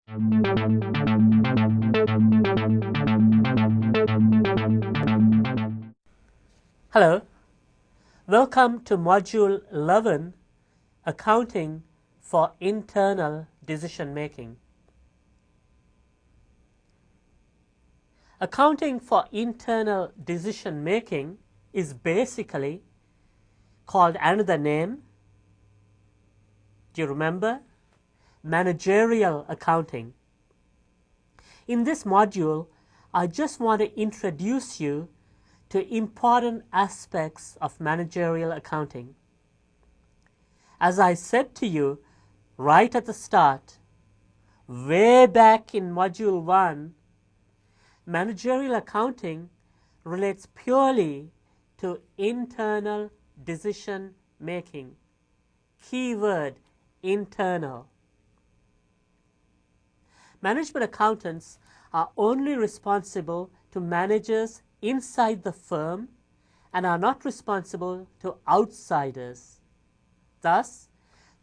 Hello, welcome to Module 11, Accounting for Internal Decision Making. Accounting for internal decision making is basically called another name. Do you remember? Managerial accounting. In this module, I just want to introduce you to important aspects of managerial accounting. As I said to you right at the start, way back in Module 1, managerial accounting relates purely to internal decision making. Keyword, internal. Management accountants are only responsible to managers inside the firm and are not responsible to outsiders. Thus,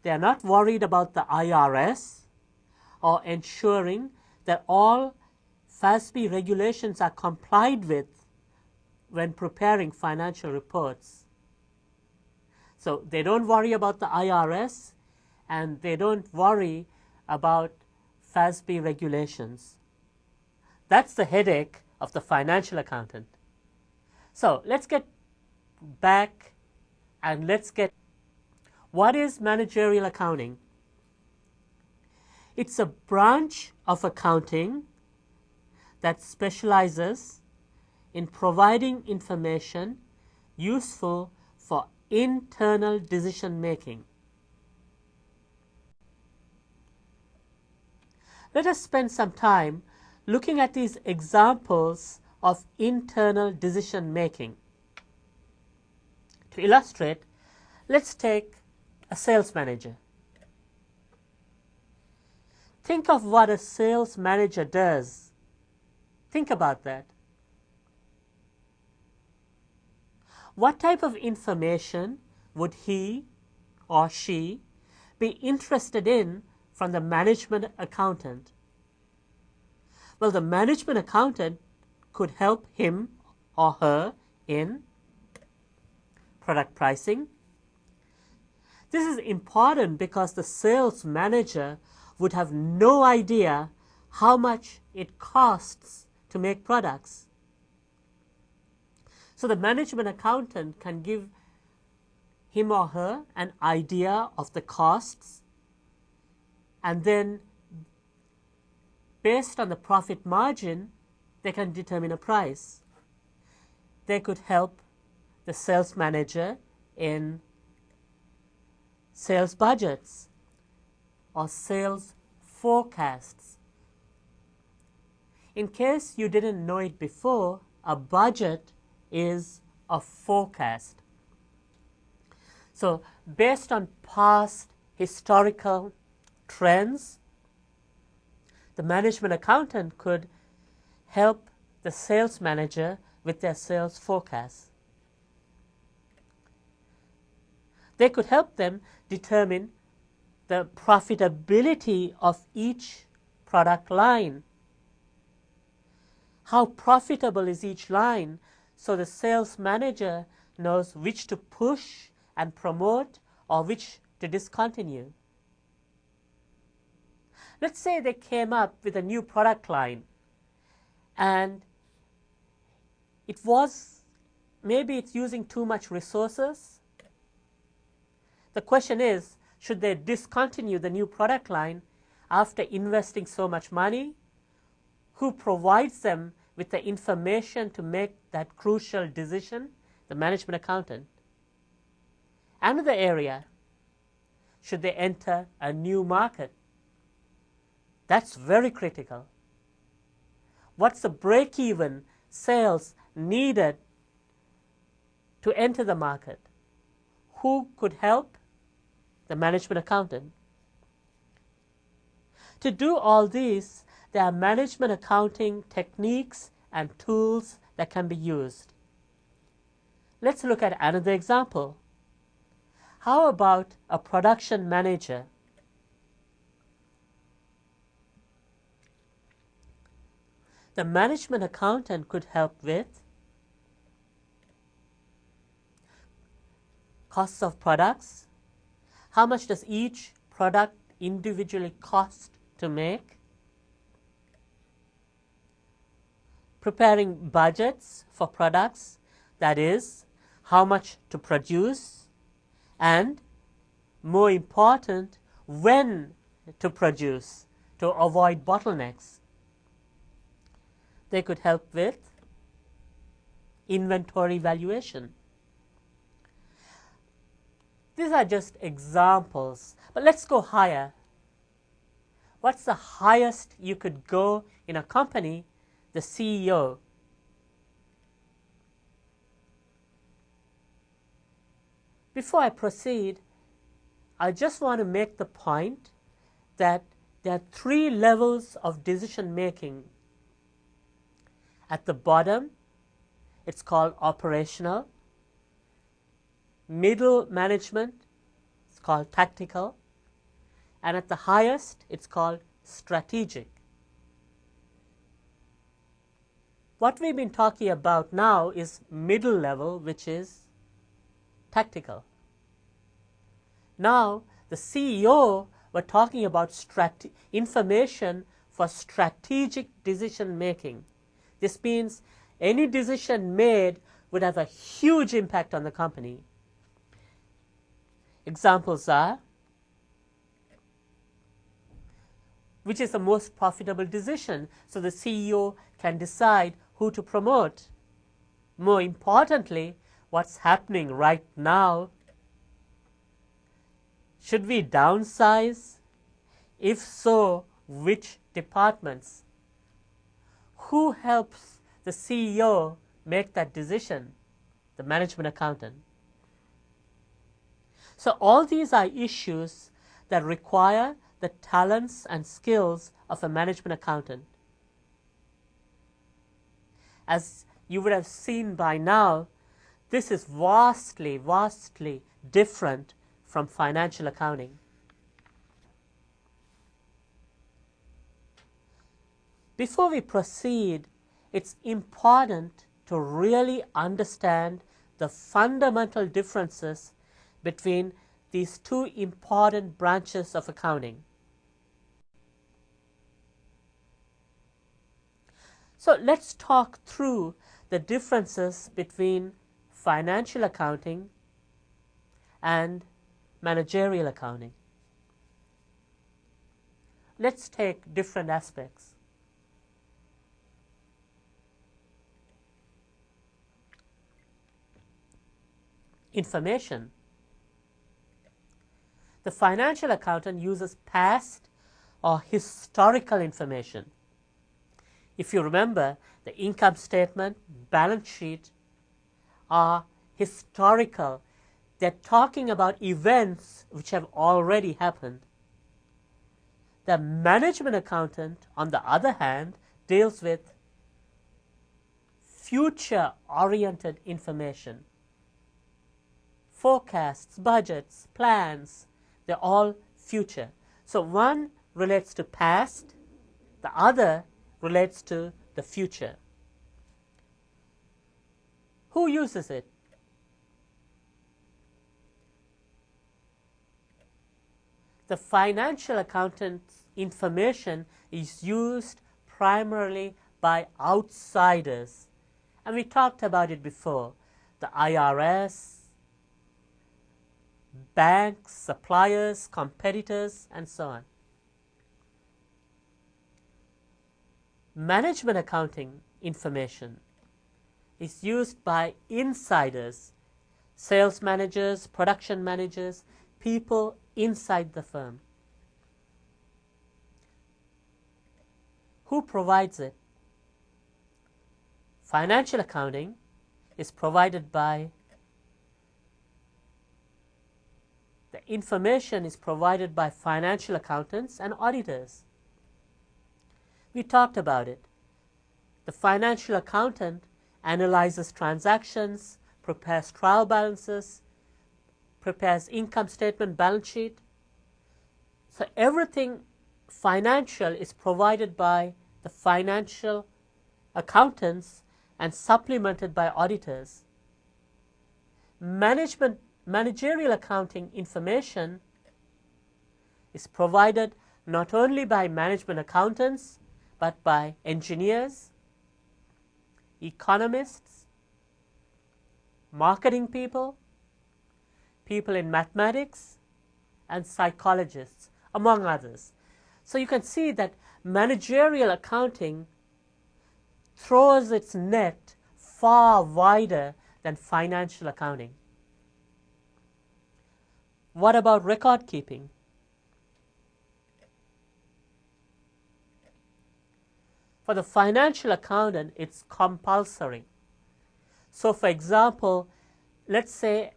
they are not worried about the IRS or ensuring that all FASB regulations are complied with when preparing financial reports. So they don't worry about the IRS and they don't worry about FASB regulations. That's the headache of the financial accountant. So let's get back and what is managerial accounting? It's a branch of accounting that specializes in providing information useful for internal decision making. Let us spend some time looking at these examples of internal decision making. To illustrate, let's take a sales manager. Think of what a sales manager does. Think about that. What type of information would he or she be interested in from the management accountant? Well, the management accountant could help him or her in product pricing. This is important because the sales manager would have no idea how much it costs to make products. So the management accountant can give him or her an idea of the costs, and then based on the profit margin, they can determine a price. They could help the sales manager in sales budgets or sales forecasts. In case you didn't know it before, a budget is a forecast. So based on past historical trends, the management accountant could help the sales manager with their sales forecast. They could help them determine the profitability of each product line. How profitable is each line, so the sales manager knows which to push and promote or which to discontinue. Let's say they came up with a new product line and maybe it's using too much resources. The question is, should they discontinue the new product line after investing so much money? Who provides them with the information to make that crucial decision? The management accountant. Another area, should they enter a new market? That's very critical. What's the break-even sales needed to enter the market? Who could help? The management accountant. To do all these, there are management accounting techniques and tools that can be used. Let's look at another example. How about a production manager? The management accountant could help with costs of products. How much does each product individually cost to make? Preparing budgets for products, that is, how much to produce, and more important, when to produce to avoid bottlenecks. They could help with inventory valuation. These are just examples, but let's go higher. What's the highest you could go in a company? The CEO. Before I proceed, I just want to make the point that there are 3 levels of decision making. At the bottom, it's called operational. Middle management, it's called tactical. And at the highest, it's called strategic. What we've been talking about now is middle level, which is tactical. Now, the CEO, we're talking about information for strategic decision making. This means any decision made would have a huge impact on the company. Examples are, which is the most profitable decision? So the CEO can decide who to promote. More importantly, what's happening right now? Should we downsize? If so, which departments? Who helps the CEO make that decision? The management accountant. So all these are issues that require the talents and skills of a management accountant. As you would have seen by now, this is vastly, vastly different from financial accounting. Before we proceed, it's important to really understand the fundamental differences between these 2 important branches of accounting. So let's talk through the differences between financial accounting and managerial accounting. Let's take different aspects. Information. The financial accountant uses past or historical information. If you remember, the income statement, balance sheet are historical. They're talking about events which have already happened. The management accountant, on the other hand, deals with future-oriented information. Forecasts, budgets, plans, they're all future. So one relates to past, the other relates to the future. Who uses it? The financial accountant's information is used primarily by outsiders. And we talked about it before. The IRS, banks, suppliers, competitors, and so on. Management accounting information is used by insiders, sales managers, production managers, people inside the firm. Who provides it? Financial accounting is provided by, the information is provided by financial accountants and auditors. We talked about it. The financial accountant analyzes transactions, prepares trial balances, prepares income statement, balance sheet. So everything financial is provided by the financial accountants, and supplemented by auditors. Managerial accounting information is provided not only by management accountants, but by engineers, economists, marketing people, people in mathematics, and psychologists, among others. So you can see that managerial accounting throws its net far wider than financial accounting. What about record keeping? For the financial accountant, it's compulsory. So for example, let's say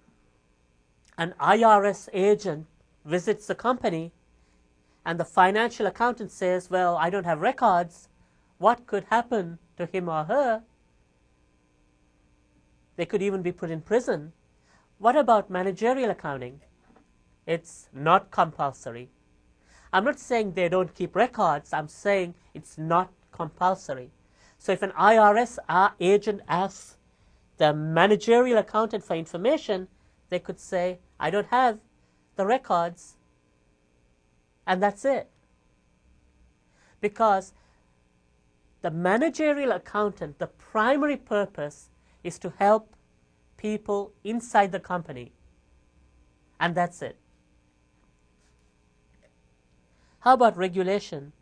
an IRS agent visits the company and the financial accountant says, well, I don't have records. What could happen to him or her? They could even be put in prison. What about managerial accounting? It's not compulsory. I'm not saying they don't keep records. I'm saying it's not compulsory. So if an IRS agent asks the managerial accountant for information, they could say, I don't have the records, and that's it. Because the managerial accountant, the primary purpose is to help people inside the company, and that's it. How about regulation?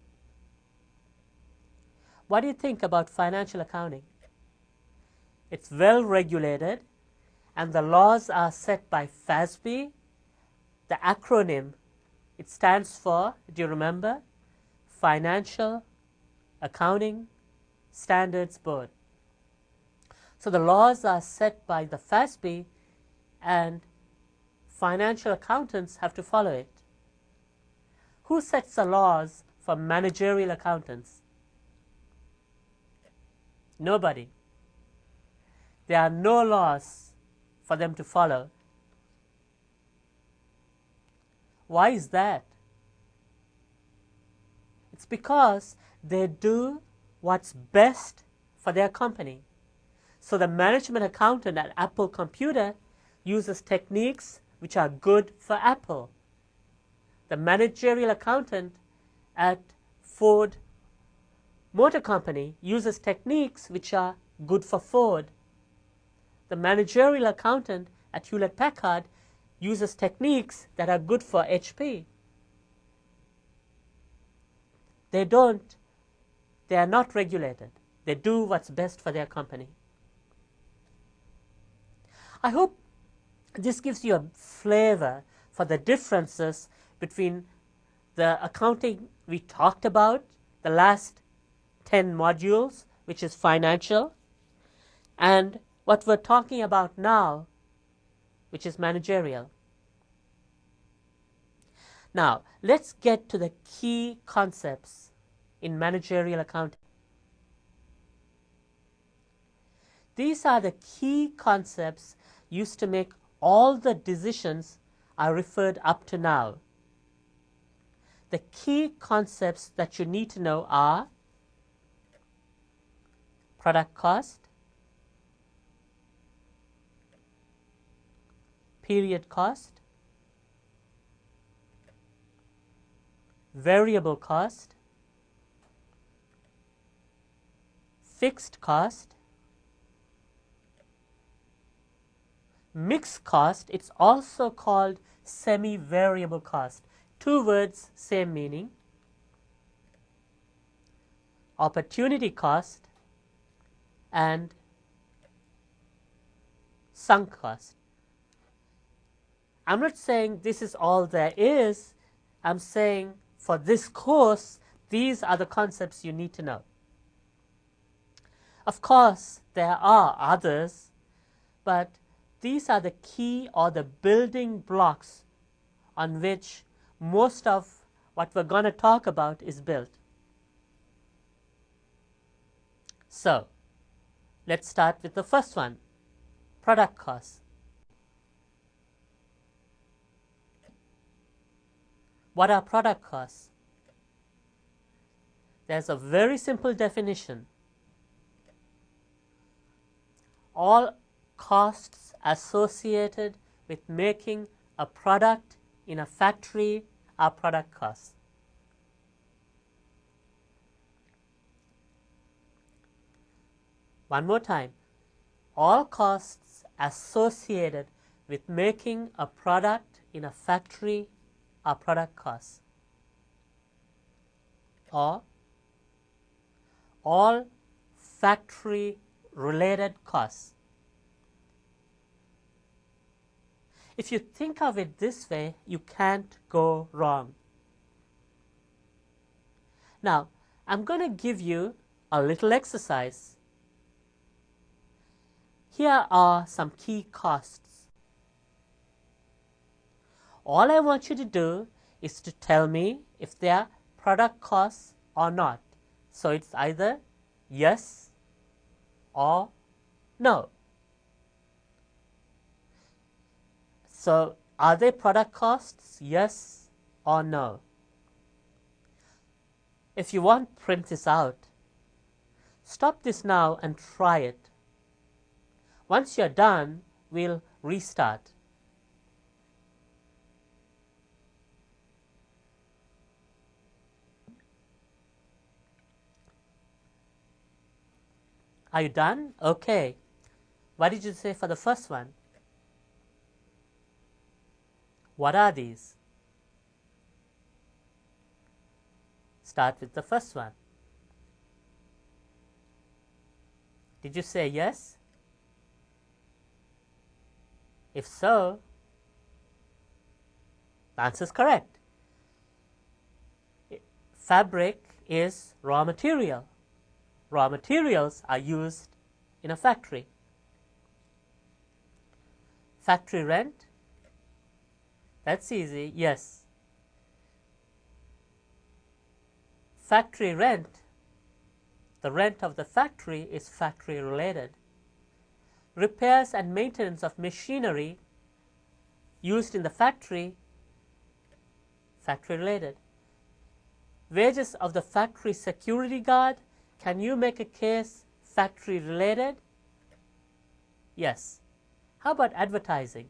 What do you think about financial accounting? It's well regulated, and the laws are set by FASB. The acronym, it stands for, do you remember? Financial Accounting Standards Board. So the laws are set by the FASB, and financial accountants have to follow it. Who sets the laws for managerial accountants? Nobody. There are no laws for them to follow. Why is that? It's because they do what's best for their company. So the management accountant at Apple Computer uses techniques which are good for Apple. The managerial accountant at Ford Motor Company uses techniques which are good for Ford. The managerial accountant at Hewlett-Packard uses techniques that are good for HP. They are not regulated. They do what's best for their company. I hope this gives you a flavor for the differences between the accounting we talked about, the last 10 modules, which is financial, and what we're talking about now, which is managerial. Now, let's get to the key concepts in managerial accounting. These are the key concepts used to make all the decisions I referred up to now. The key concepts that you need to know are product cost, period cost, variable cost, fixed cost, mixed cost. It's also called semi-variable cost. Two words, same meaning. Opportunity cost and sunk cost. I'm not saying this is all there is. I'm saying for this course, these are the concepts you need to know. Of course, there are others, but these are the key or the building blocks on which most of what we're going to talk about is built. So, let's start with the first one, product cost. What are product costs? There's a very simple definition. all costs associated with making a product in a factory are product costs. One more time. All costs associated with making a product in a factory are product costs. Or all factory related costs. If you think of it this way, you can't go wrong. Now, I'm going to give you a little exercise. Here are some key costs. All I want you to do is to tell me if they are product costs or not. So it's either yes or no. So are they product costs? Yes or no? If you want to print this out, stop this now and try it. Once you're done, we'll restart. Are you done? Okay. What did you say for the first one? What are these? Start with the first one. Did you say yes? If so, the answer is correct. Fabric is raw material. Raw materials are used in a factory. Factory rent? That's easy, yes. Factory rent, the rent of the factory is factory related. Repairs and maintenance of machinery used in the factory, factory related. Wages of the factory security guard, can you make a case factory related? Yes. How about advertising?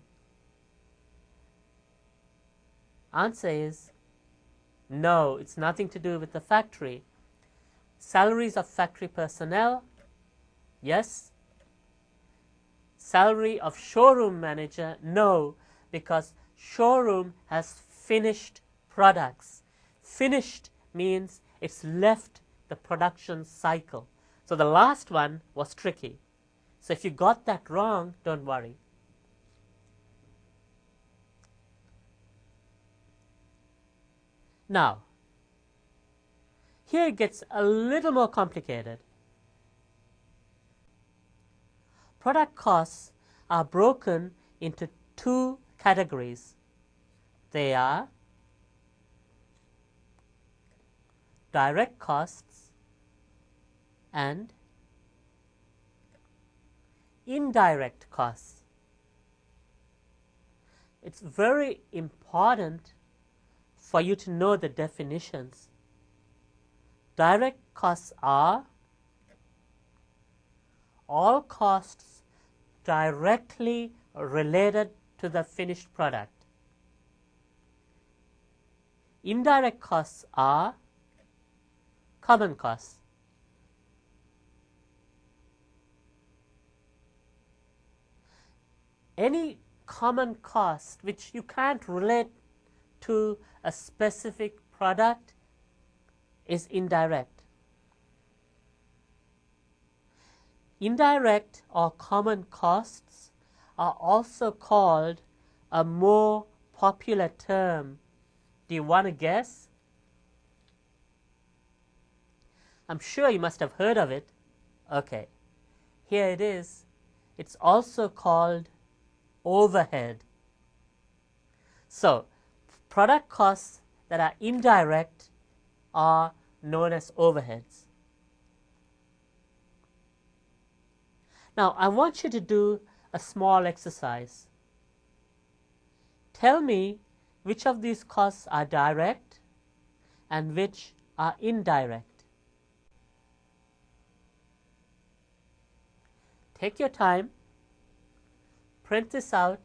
Answer is no, it's nothing to do with the factory. Salaries of factory personnel? Yes. Salary of showroom manager? No, because showroom has finished products. Finished means it's left the production cycle. So the last one was tricky. So if you got that wrong, don't worry. Now, here it gets a little more complicated. Product costs are broken into two categories. They are direct costs and indirect costs. It's very important for you to know the definitions. Direct costs are all costs directly related to the finished product. Indirect costs are common costs. Any common cost which you can't relate to a specific product is indirect. Indirect or common costs are also called a more popular term. Do you want to guess? I'm sure you must have heard of it. Okay, here it is. It's also called overhead. So, product costs that are indirect are known as overheads. Now, I want you to do a small exercise. Tell me which of these costs are direct and which are indirect. Take your time print this out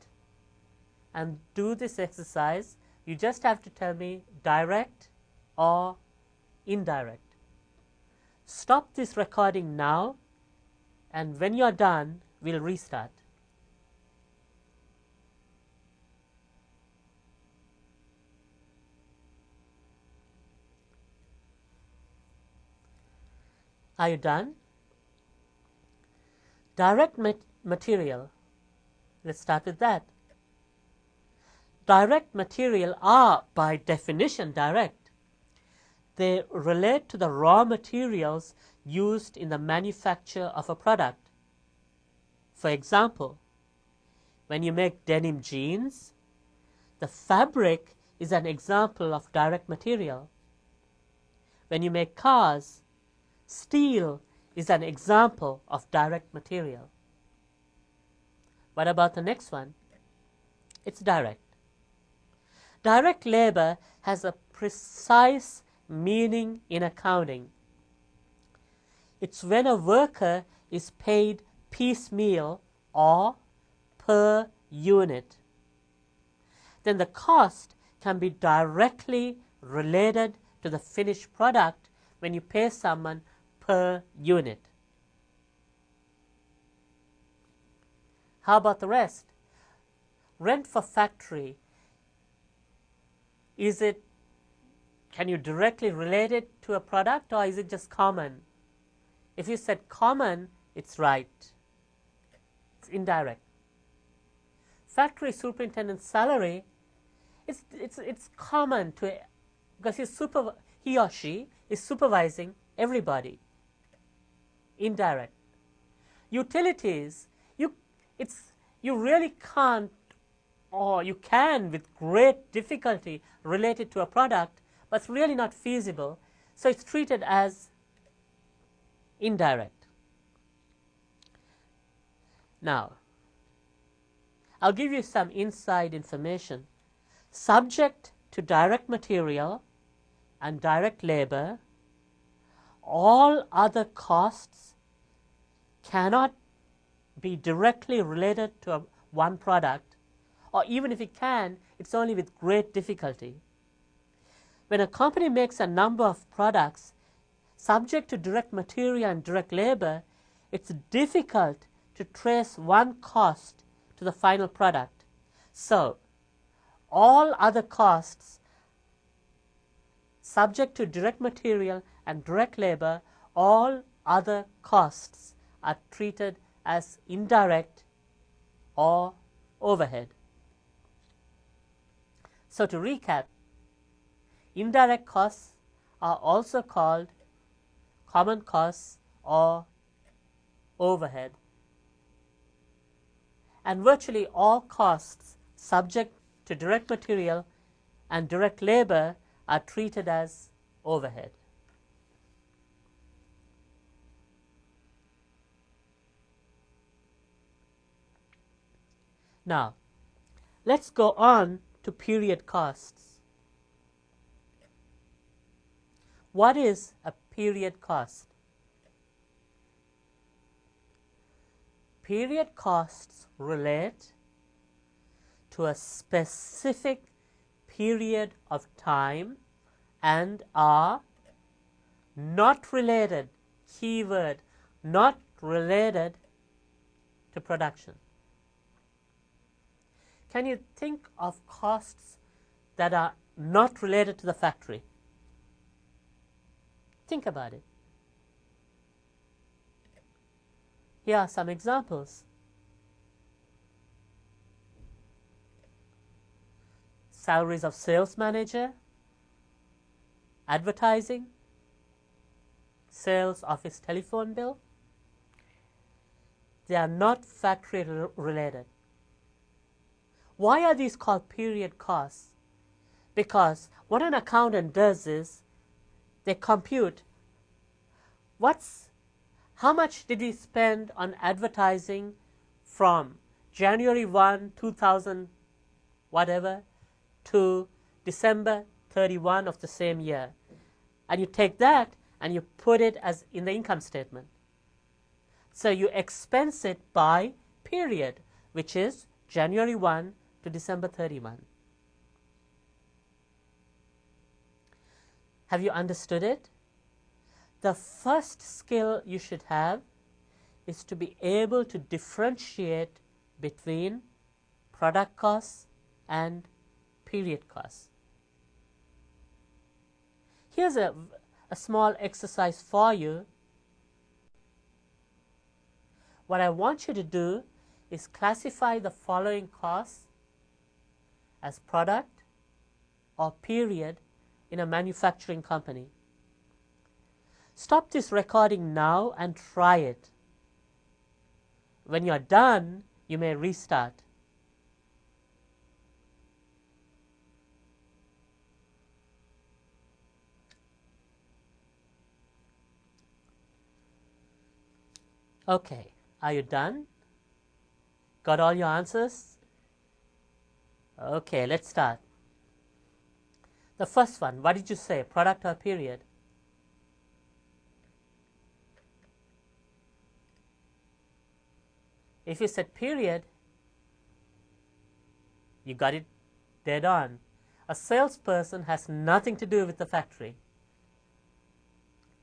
and do this exercise, you just have to tell me direct or indirect. Stop this recording now, and when you're done, we'll restart. Are you done? Direct material. Let's start with that. Direct material are, by definition, direct. They relate to the raw materials used in the manufacture of a product. For example, when you make denim jeans, the fabric is an example of direct material. When you make cars, steel is an example of direct material. What about the next one? It's direct. Direct labor has a precise meaning in accounting. It's when a worker is paid piecemeal or per unit. Then the cost can be directly related to the finished product when you pay someone per unit. How about the rest? Rent for factory. Can you directly relate it to a product, or is it just common? If you said common, it's right. It's indirect. Factory superintendent's salary, it's common to, because he or she is supervising everybody. Indirect. Utilities, you really can't, or you can with great difficulty relate it to a product, but it's really not feasible, so it's treated as indirect. Now, I'll give you some inside information. Subject to direct material and direct labor, all other costs cannot be directly related to one product, or even if it can, it's only with great difficulty. When a company makes a number of products subject to direct material and direct labor, it's difficult to trace one cost to the final product. So, all other costs subject to direct material and direct labor, all other costs are treated as indirect or overhead. So to recap, indirect costs are also called common costs or overhead. And virtually all costs subject to direct material and direct labor are treated as overhead. Now, let's go on to period costs. What is a period cost? Period costs relate to a specific period of time and are not related, keyword, not related to production. Can you think of costs that are not related to the factory? Think about it. Here are some examples. Salaries of sales manager, advertising, sales office telephone bill. They are not factory related. Why are these called period costs? Because what an accountant does is they compute how much did we spend on advertising from January 1, 2000 whatever to December 31 of the same year. And you take that and you put it as in the income statement. So you expense it by period, which is January 1 to December 31. Have you understood it? The first skill you should have is to be able to differentiate between product costs and period costs. Here's a small exercise for you. What I want you to do is classify the following costs as product or period in a manufacturing company. Stop this recording now and try it. When you're done, you may restart. Okay, are you done? Got all your answers? Okay, let's start. The first one, what did you say, product or period? If you said period, you got it dead on. A salesperson has nothing to do with the factory.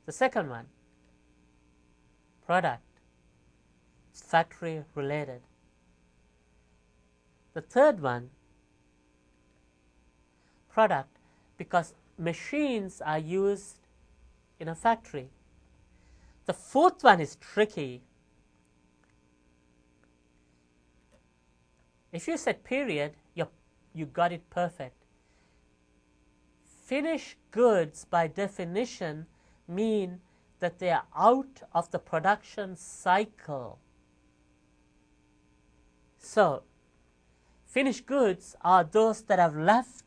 The second one, product, it's factory related. The third one, product, because machines are used in a factory. The fourth one is tricky. If you said period, you got it perfect. Finished goods, by definition, mean that they are out of the production cycle. So, finished goods are those that have left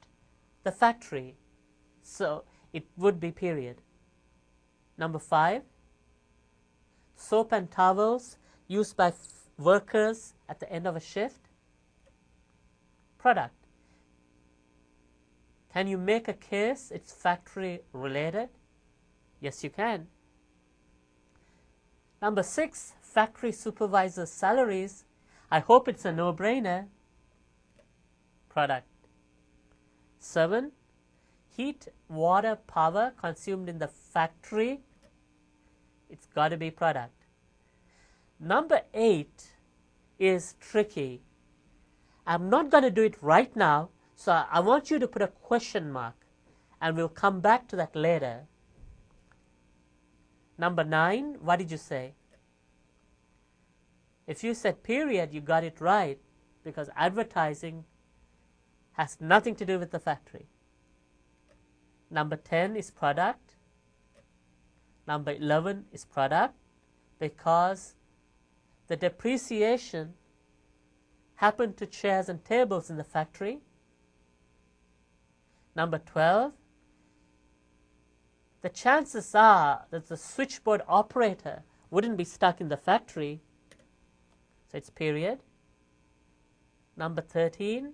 the factory. So, it would be period. Number 5, soap and towels used by workers at the end of a shift. Product. Can you make a case it's factory related? Yes, you can. Number 6, factory supervisor salaries. I hope it's a no-brainer. Product. 7, heat, water, power consumed in the factory. It's got to be product. Number 8 is tricky. I'm not going to do it right now, so I want you to put a question mark, and we'll come back to that later. Number 9, what did you say? If you said period, you got it right, because advertising has nothing to do with the factory. Number 10 is product. Number 11 is product, because the depreciation happened to chairs and tables in the factory. Number 12, the chances are that the switchboard operator wouldn't be stuck in the factory, so it's period. Number 13,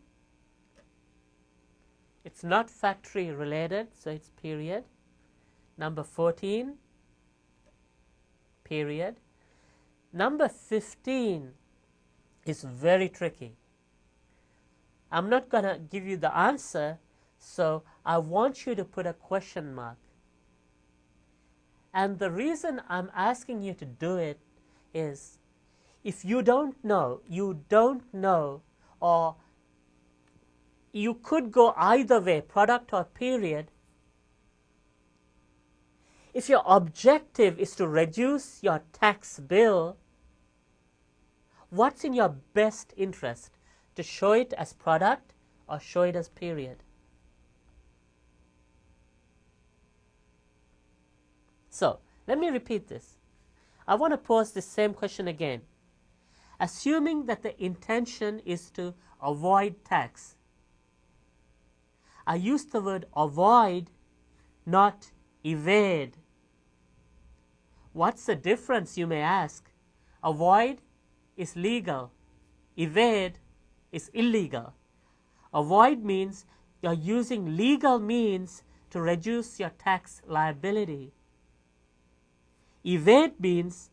it's not factory related, so it's period. Number 14, period. Number 15 is very tricky. I'm not going to give you the answer, so I want you to put a question mark. And the reason I'm asking you to do it is, if you don't know, or you could go either way, product or period. If your objective is to reduce your tax bill, what's in your best interest? To show it as product or show it as period? So, let me repeat this. I want to pose the same question again. Assuming that the intention is to avoid tax. I use the word avoid, not evade. What's the difference, you may ask? Avoid is legal. Evade is illegal. Avoid means you're using legal means to reduce your tax liability. Evade means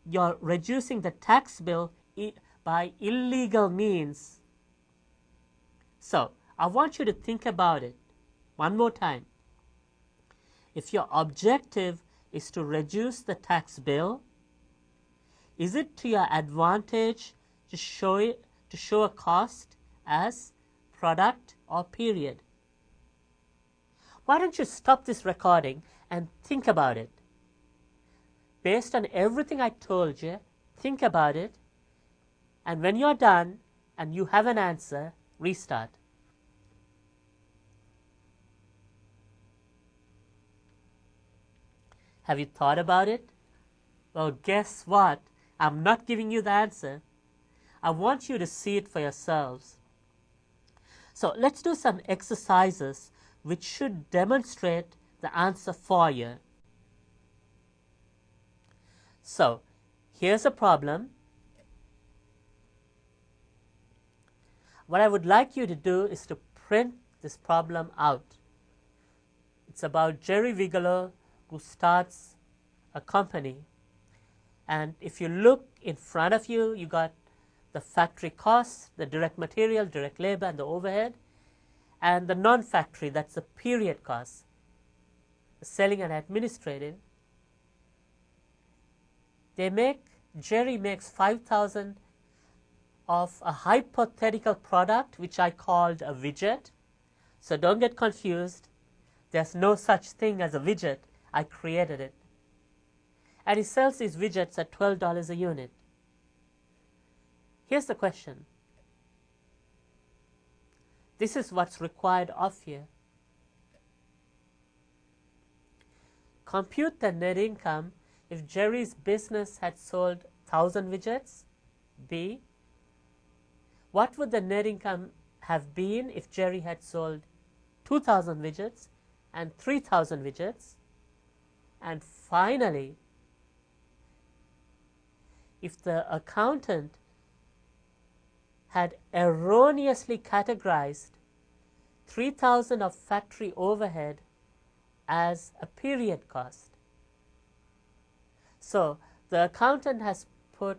you're reducing the tax bill by illegal means, So I want you to think about it one more time. If your objective is to reduce the tax bill, is it to your advantage to show a cost as product or period? Why don't you stop this recording and think about it? Based on everything I told you, think about it, and when you're done and you have an answer, restart. Have you thought about it? Well, guess what? I'm not giving you the answer. I want you to see it for yourselves. So let's do some exercises which should demonstrate the answer for you. So here's a problem. What I would like you to do is to print this problem out. It's about Jerry Bigelow, who starts a company. And if you look in front of you, you got the factory costs, the direct material, direct labor, and the overhead, and the non-factory, that's the period cost, the selling and administrative. Jerry makes 5,000 of a hypothetical product, which I called a widget. So don't get confused. There's no such thing as a widget. I created it. And he sells these widgets at $12 a unit. Here's the question. This is what's required of you. Compute the net income if Jerry's business had sold 1,000 widgets. B. What would the net income have been if Jerry had sold 2,000 widgets and 3,000 widgets? And finally, if the accountant had erroneously categorized 3,000 of factory overhead as a period cost. So the accountant has put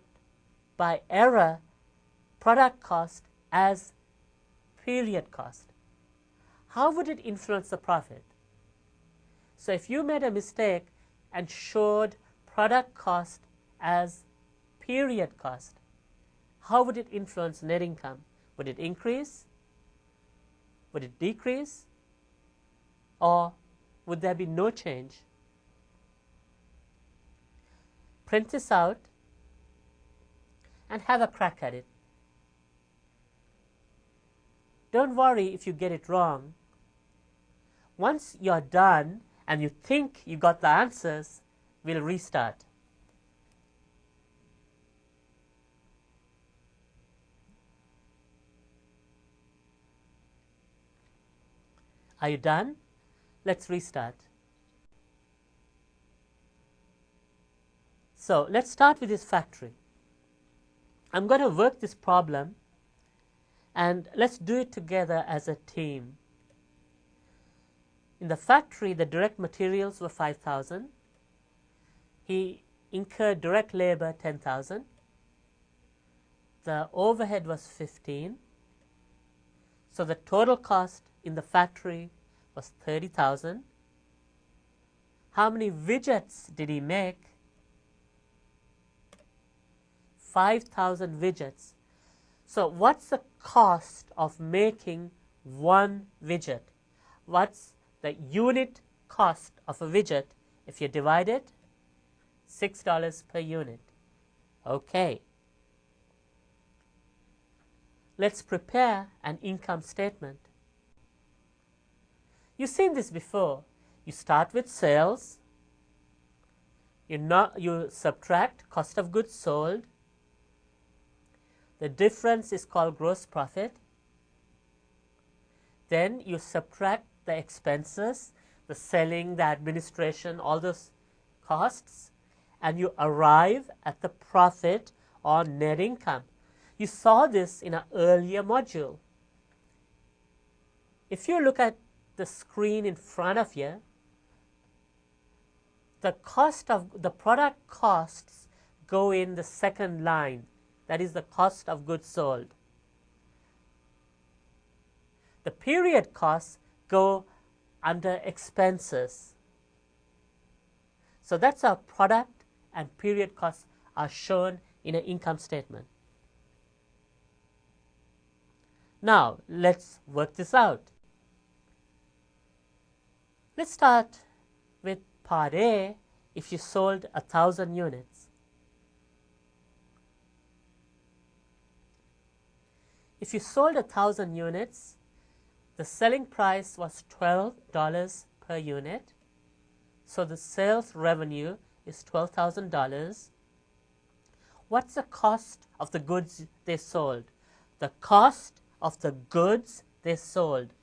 by error product cost as period cost. How would it influence the profit? So if you made a mistake and showed product cost as period cost, how would it influence net income? Would it increase? Would it decrease? Or would there be no change? Print this out and have a crack at it. Don't worry if you get it wrong. Once you're done and you think you got the answers, we'll restart. Are you done? Let's restart. So let's start with this factory. I'm going to work this problem and let's do it together as a team. In the factory, the direct materials were 5,000. He incurred direct labor 10,000. The overhead was 15. So the total cost in the factory was 30,000. How many widgets did he make? 5,000 widgets. So what's the cost of making one widget? What's the unit cost of a widget if you divide it? $6 per unit. Okay. Let's prepare an income statement. You've seen this before. You start with sales. You subtract cost of goods sold. The difference is called gross profit. Then you subtract the expenses, the selling, the administration, all those costs, and you arrive at the profit or net income. You saw this in an earlier module. If you look at the screen in front of you, the product costs go in the second line. That is the cost of goods sold. The period costs go under expenses. So that's how product and period costs are shown in an income statement. Now, let's work this out. Let's start with part A. If you sold 1,000 units. If you sold 1,000 units, the selling price was $12 per unit. So the sales revenue is $12,000. What's the cost of the goods they sold? The cost of the goods they sold.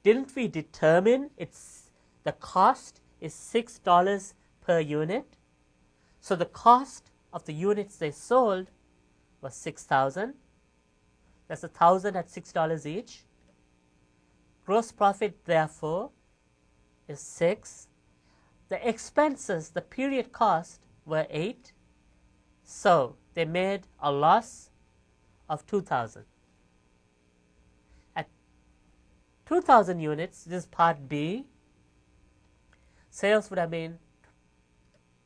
Didn't we determine the cost is $6 per unit? So the cost of the units they sold was 6,000. That's 1,000 at $6 each. Gross profit, therefore, is 6. The expenses, the period cost, were 8. So they made a loss of 2,000. At 2,000 units, this is part B, sales would have been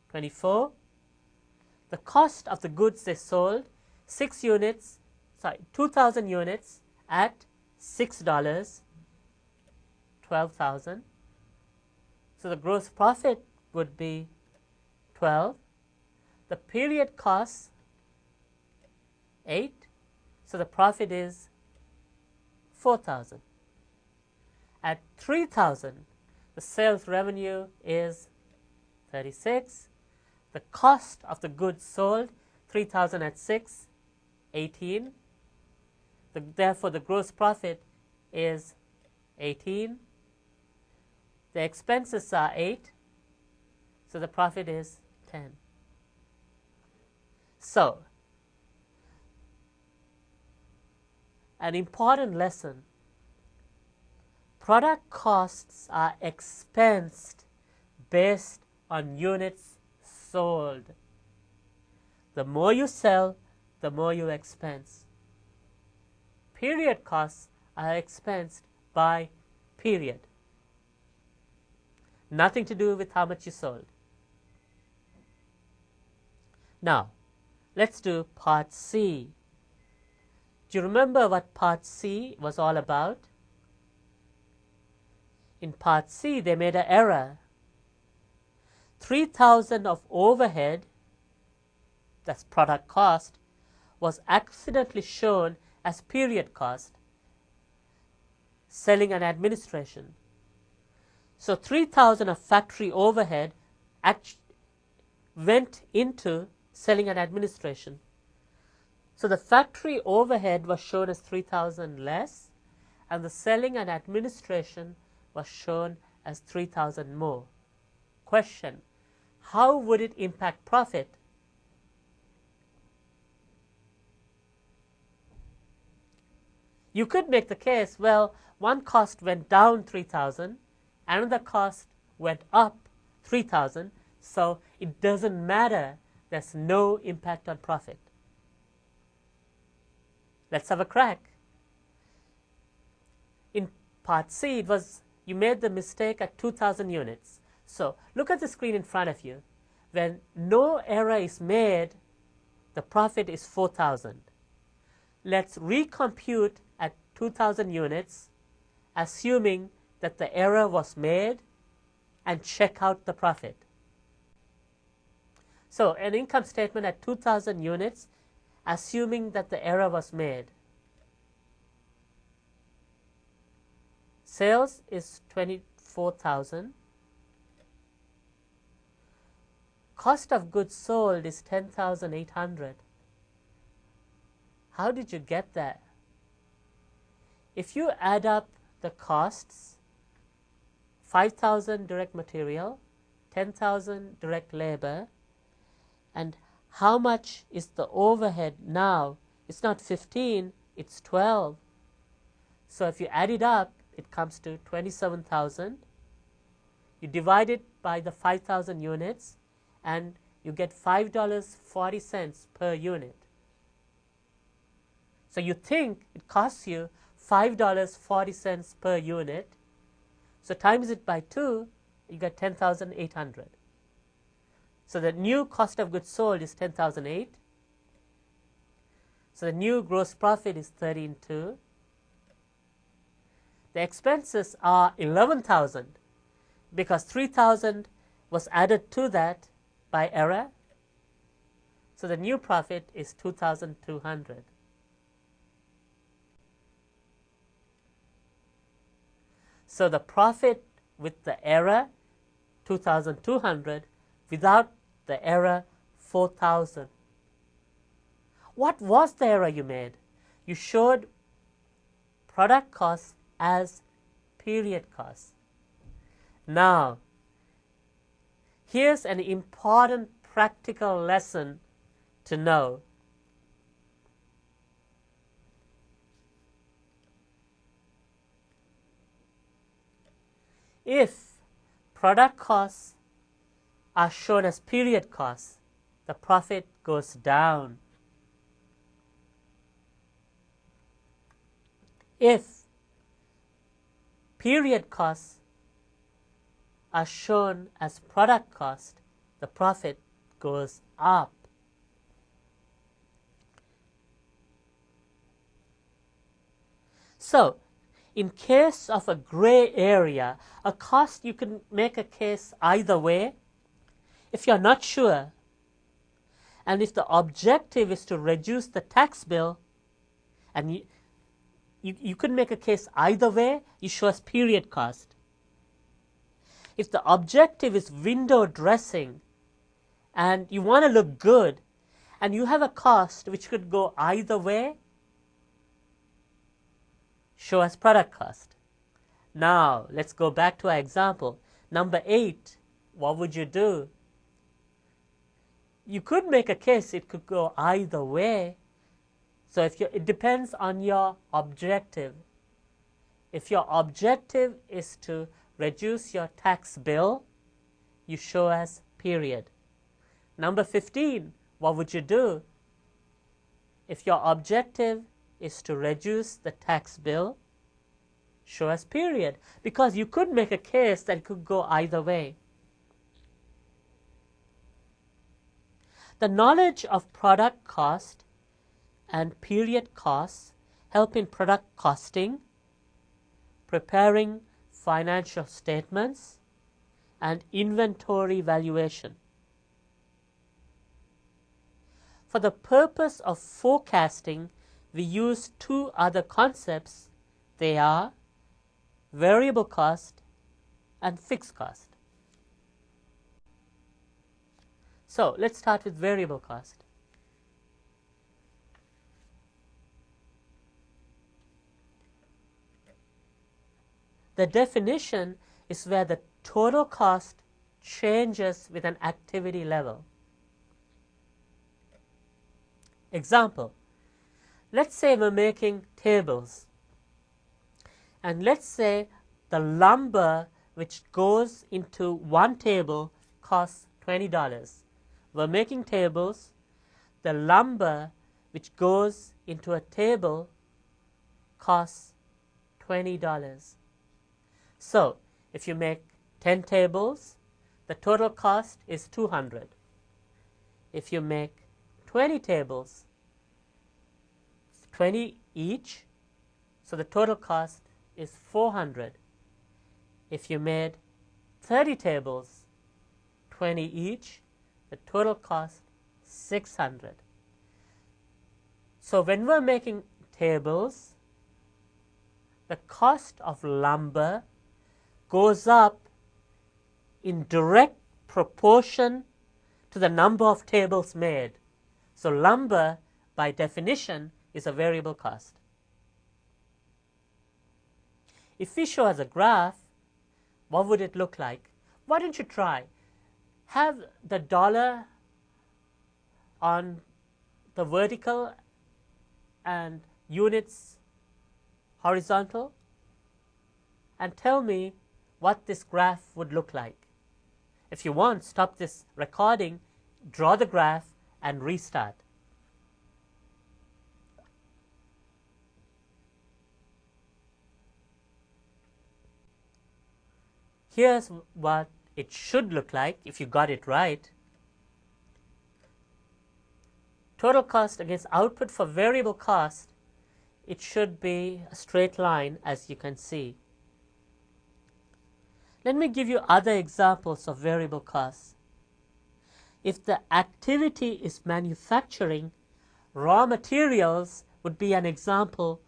24. The cost of the goods they sold, 2,000 units at $6, 12,000. So the gross profit would be 12. The period costs 8. So the profit is 4,000. At 3,000, the sales revenue is 36. The cost of the goods sold, 3,000 at 6, 18. Therefore, the gross profit is 18. The expenses are 8. So the profit is 10. So, an important lesson. Product costs are expensed based on units sold. The more you sell, the more you expense. Period costs are expensed by period. Nothing to do with how much you sold. Now, let's do part C. Do you remember what part C was all about? In part C, they made an error. 3,000 of overhead, that's product cost, was accidentally shown as period cost, selling and administration. So 3,000 of factory overhead went into selling and administration. So the factory overhead was shown as 3,000 less, and the selling and administration was shown as 3,000 more. Question: how would it impact profit? You could make the case, well, one cost went down 3,000, another cost went up 3,000, so it doesn't matter. There's no impact on profit. Let's have a crack. In part C, it was you made the mistake at 2,000 units. So look at the screen in front of you. When no error is made, the profit is 4,000. Let's recompute at 2,000 units, assuming that the error was made, and check out the profit. So an income statement at 2,000 units, assuming that the error was made. Sales is 24,000. Cost of goods sold is 10,800. How did you get that? If you add up the costs, 5,000 direct material, 10,000 direct labor, and how much is the overhead now? It's not 15, it's 12. So if you add it up, it comes to 27,000. You divide it by the 5,000 units, and you get $5.40 per unit. So you think it costs you $5.40 per unit. So times it by 2, you get 10,800. So the new cost of goods sold is 10,008. So the new gross profit is 13,2. The expenses are 11,000 because 3,000 was added to that by error. So the new profit is 2,200. So the profit with the error 2,200, without the error 4,000. What was the error you made? You showed product cost as period cost. Now, here's an important practical lesson to know. If product costs are shown as period costs, the profit goes down. If period costs are shown as product cost, the profit goes up. So, in case of a gray area, a cost, you can make a case either way. If you're not sure, and if the objective is to reduce the tax bill, and you could make a case either way, you show as period cost. If the objective is window dressing, and you want to look good, and you have a cost which could go either way, show as product cost. Now, let's go back to our example. Number 8, what would you do? You could make a case it could go either way. So it depends on your objective. If your objective is to reduce your tax bill, you show as period. Number 15, what would you do? If your objective is to reduce the tax bill, show as period, because you could make a case that it could go either way. The knowledge of product cost and period costs help in product costing, preparing financial statements, and inventory valuation. For the purpose of forecasting, we use 2 other concepts. They are variable cost and fixed cost. So let's start with variable cost. The definition is where the total cost changes with an activity level. Example, let's say we're making tables, and let's say the lumber which goes into one table costs $20. We're making tables. The lumber which goes into a table costs $20. So, if you make 10 tables, the total cost is $200. If you make 20 tables, 20 each, so the total cost is $400. If you made 30 tables, 20 each, the total cost $600. So when we're making tables, the cost of lumber goes up in direct proportion to the number of tables made. So lumber, by definition, is a variable cost. If we show as a graph, what would it look like? Why don't you try? Have the dollar on the vertical and units horizontal, and tell me what this graph would look like. If you want, stop this recording, draw the graph, and restart. Here's what it should look like if you got it right. Total cost against output for variable cost, it should be a straight line, as you can see. Let me give you other examples of variable costs. If the activity is manufacturing, raw materials would be an example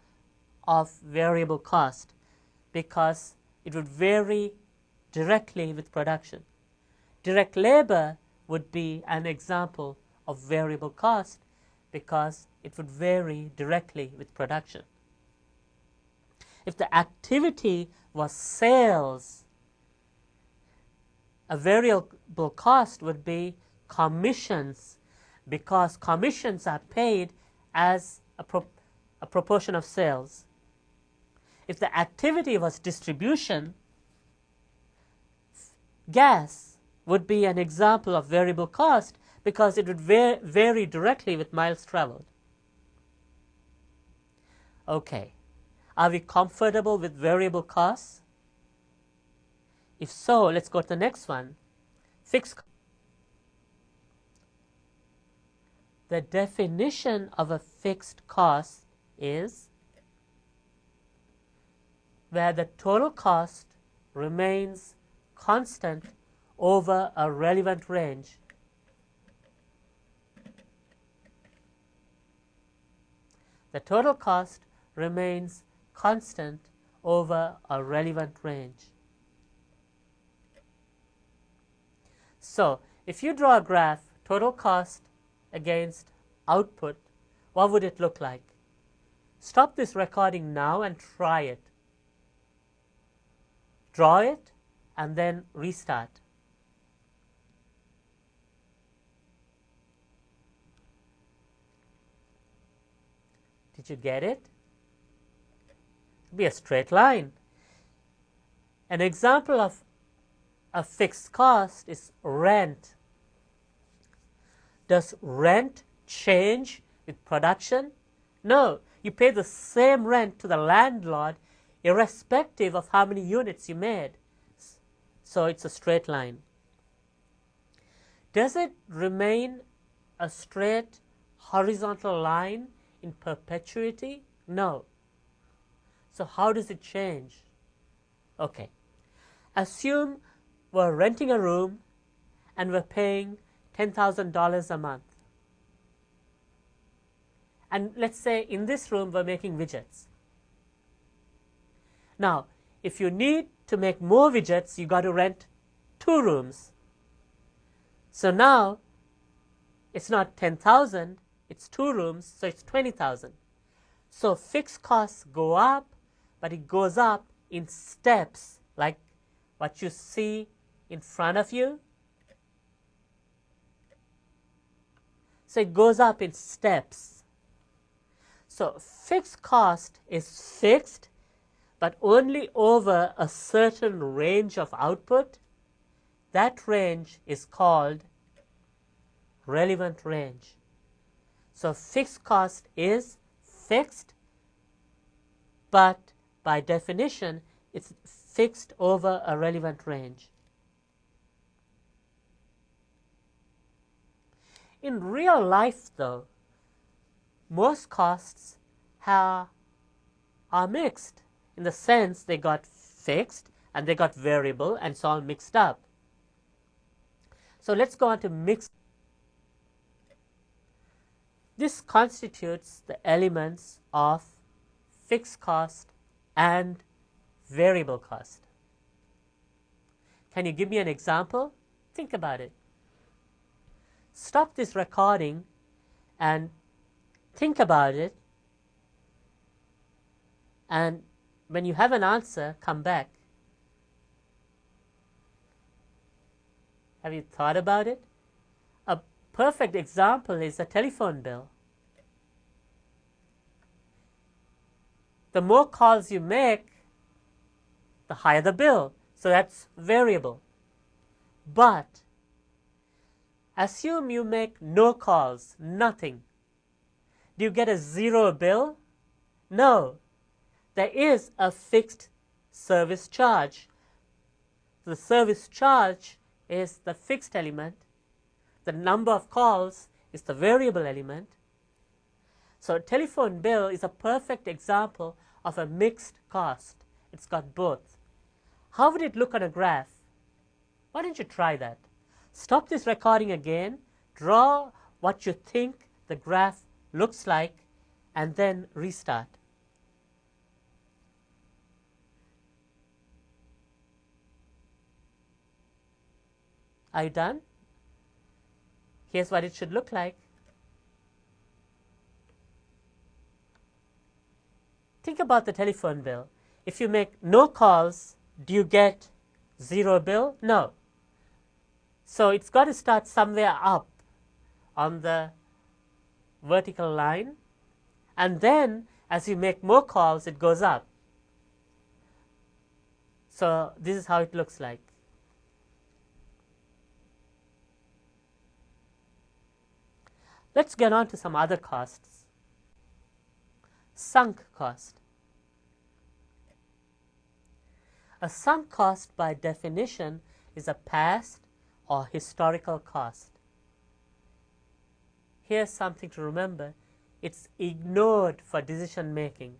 of variable cost because it would vary directly with production. Direct labor would be an example of variable cost because it would vary directly with production. If the activity was sales, a variable cost would be commissions because commissions are paid as a proportion of sales. If the activity was distribution, gas would be an example of variable cost because it would vary directly with miles traveled. Okay, are we comfortable with variable costs? If so, let's go to the next one. Fixed cost. The definition of a fixed cost is where the total cost remains constant over a relevant range. The total cost remains constant over a relevant range. So, if you draw a graph, total cost against output, what would it look like? Stop this recording now and try it. Draw it and then restart. Did you get it? It would be a straight line. An example of a fixed cost is rent. Does rent change with production? No, you pay the same rent to the landlord irrespective of how many units you made. So it's a straight line. Does it remain a straight horizontal line in perpetuity? No. So how does it change? Okay. Assume we're renting a room and we're paying $10,000 a month. And let's say in this room we're making widgets. Now, if you need to make more widgets, you got to rent 2 rooms. So now it's not 10,000, it's 2 rooms, so it's 20,000. So fixed costs go up, but it goes up in steps, like what you see in front of you. So it goes up in steps. So fixed cost is fixed, but only over a certain range of output. That range is called relevant range. So fixed cost is fixed, but by definition, it's fixed over a relevant range. In real life, though, most costs are mixed in the sense they got fixed and they got variable, and it's all mixed up. So let's go on to mixed. This constitutes the elements of fixed cost and variable cost. Can you give me an example? Think about it. Stop this recording and think about it, and when you have an answer, come back. Have you thought about it? A perfect example is a telephone bill. The more calls you make, the higher the bill. So that's variable. But assume you make no calls, nothing. Do you get a 0 bill? No. There is a fixed service charge. The service charge is the fixed element. The number of calls is the variable element. So a telephone bill is a perfect example of a mixed cost. It's got both. How would it look on a graph? Why don't you try that? Stop this recording again, draw what you think the graph looks like, and then restart. Are you done? Here's what it should look like. Think about the telephone bill. If you make no calls, do you get 0 bill? No. So it's got to start somewhere up on the vertical line, and then as you make more calls, it goes up. So this is how it looks like. Let's get on to some other costs. Sunk cost. A sunk cost, by definition, is a past or historical cost. Here's something to remember. It's ignored for decision making.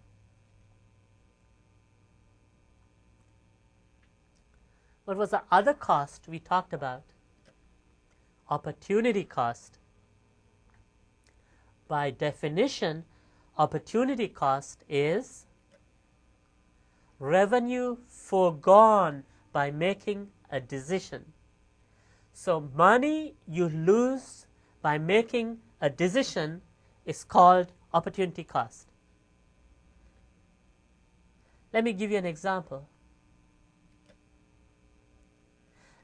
What was the other cost we talked about? Opportunity cost. By definition, opportunity cost is revenue foregone by making a decision. So money you lose by making a decision is called opportunity cost. Let me give you an example.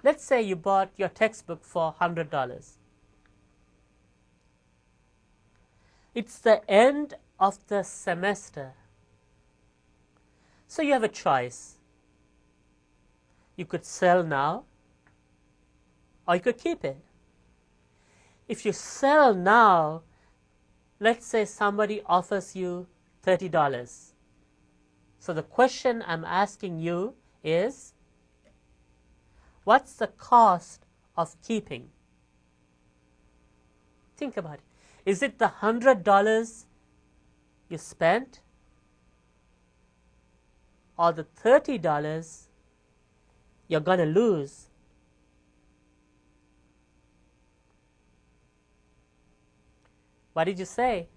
Let's say you bought your textbook for $100. It's the end of the semester. So you have a choice. You could sell now, or you could keep it. If you sell now, let's say somebody offers you $30. So the question I'm asking you is, what's the cost of keeping? Think about it. Is it the $100 you spent, or the $30 you're going to lose? What did you say?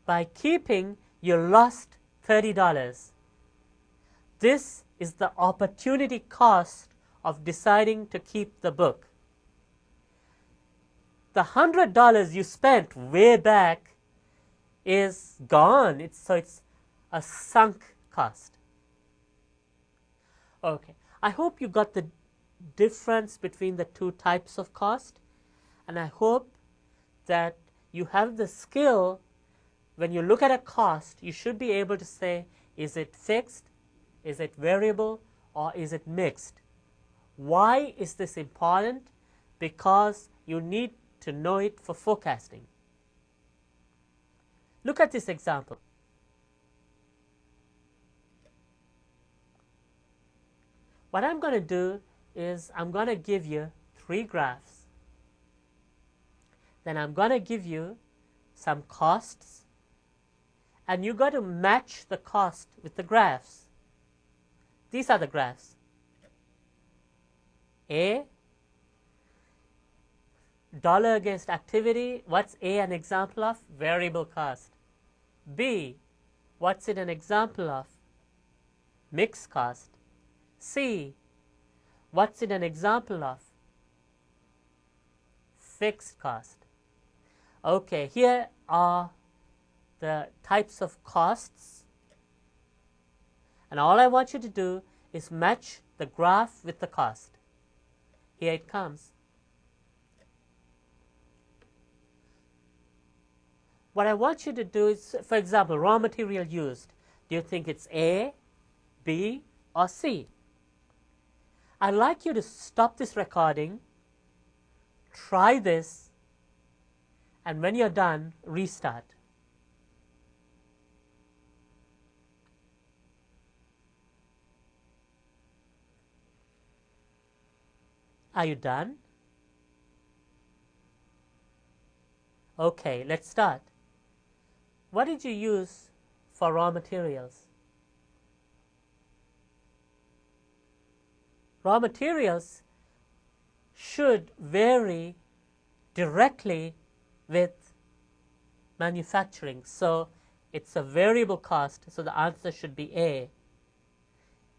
By keeping, you lost $30. This is the opportunity cost of deciding to keep the book. The $100 you spent way back is gone. So it's a sunk cost. Okay, I hope you got the difference between the two types of cost, and I hope that you have the skill. When you look at a cost, you should be able to say, is it fixed, is it variable, or is it mixed? Why is this important? Because you need to know it for forecasting. Look at this example. What I'm going to do is I'm going to give you 3 graphs. Then I'm going to give you some costs, and you got to match the cost with the graphs. These are the graphs. A, dollar against activity. What's A an example of? Variable cost. B, what's it an example of? Mixed cost. C, what's it an example of? Fixed cost. Okay, here are the types of costs, and all I want you to do is match the graph with the cost. Here it comes. What I want you to do is, for example, raw material used. Do you think it's A, B, or C? I'd like you to stop this recording, try this, and when you're done, restart. Are you done? Okay, let's start. What did you use for raw materials? Raw materials should vary directly with manufacturing. So it's a variable cost, so the answer should be A.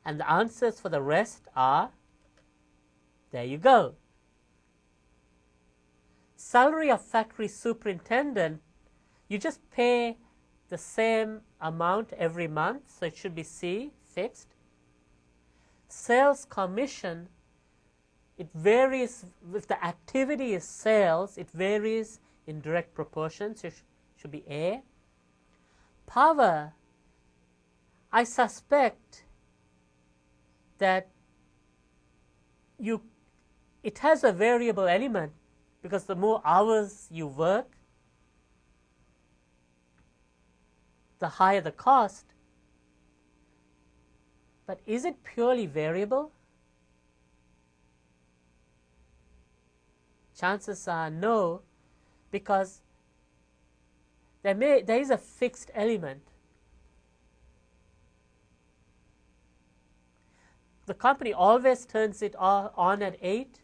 And the answers for the rest are, there you go. Salary of factory superintendent, you just pay the same amount every month, so it should be C, fixed. Sales commission, it varies, if the activity is sales, it varies in direct proportions, so it should be A. Power, I suspect that it has a variable element, because the more hours you work, the higher the cost. But is it purely variable? Chances are no, because there is a fixed element. The company always turns it on at 8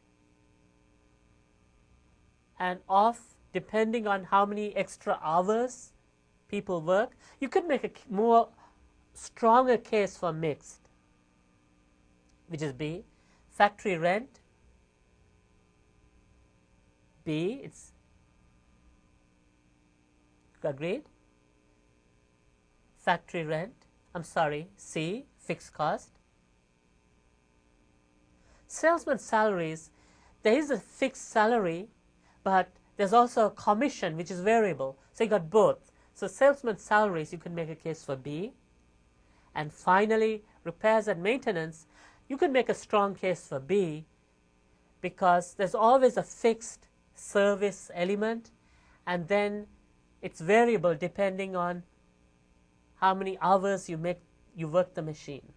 and off depending on how many extra hours people work. You could make a more stronger case for mixed, which is B. Factory rent, B, it's agreed. Factory rent, I'm sorry, C, fixed cost. Salesman salaries, there is a fixed salary, but there's also a commission which is variable. So you got both. So salesman salaries, you can make a case for B. And finally, repairs and maintenance, you can make a strong case for B, because there's always a fixed service element, and then it's variable depending on how many hours you work the machine.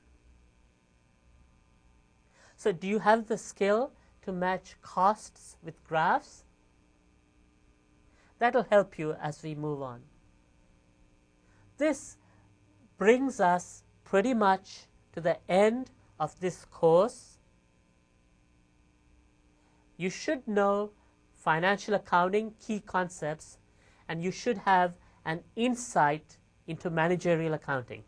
So do you have the skill to match costs with graphs? That will help you as we move on. This brings us pretty much to the end of this course. You should know financial accounting key concepts, and you should have an insight into managerial accounting.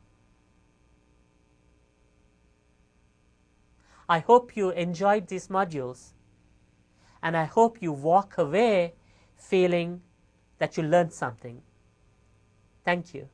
I hope you enjoyed these modules, and I hope you walk away feeling that you learned something. Thank you.